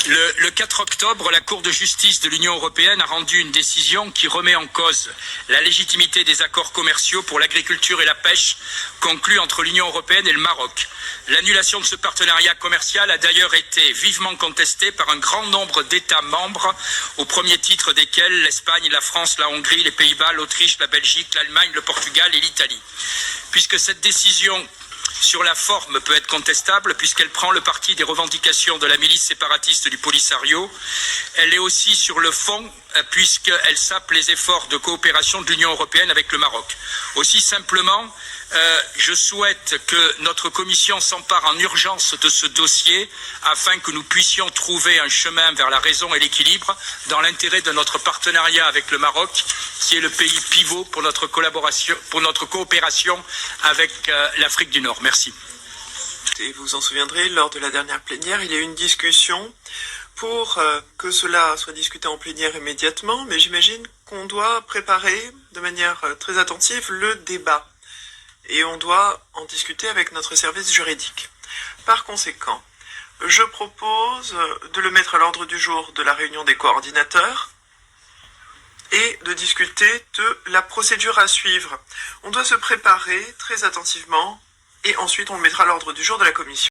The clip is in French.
Le 4 octobre, la Cour de justice de l'Union européenne a rendu une décision qui remet en cause la légitimité des accords commerciaux pour l'agriculture et la pêche conclus entre l'Union européenne et le Maroc. L'annulation de ce partenariat commercial a d'ailleurs été vivement contestée par un grand nombre d'États membres, au premier titre desquels l'Espagne, la France, la Hongrie, les Pays-Bas, l'Autriche, la Belgique, l'Allemagne, le Portugal et l'Italie. Puisque cette décision sur la forme peut être contestable puisqu'elle prend le parti des revendications de la milice séparatiste du Polisario. Elle est aussi sur le fond puisqu'elle sape les efforts de coopération de l'Union européenne avec le Maroc. Aussi simplement, je souhaite que notre commission s'empare en urgence de ce dossier afin que nous puissions trouver un chemin vers la raison et l'équilibre dans l'intérêt de notre partenariat avec le Maroc, qui est le pays pivot pour notre collaboration, pour notre coopération avec l'Afrique du Nord. Merci. Et vous vous en souviendrez, lors de la dernière plénière, il y a eu une discussion pour que cela soit discuté en plénière immédiatement, mais j'imagine qu'on doit préparer de manière très attentive le débat. Et on doit en discuter avec notre service juridique. Par conséquent, je propose de le mettre à l'ordre du jour de la réunion des coordinateurs et de discuter de la procédure à suivre. On doit se préparer très attentivement et ensuite on le mettra à l'ordre du jour de la commission.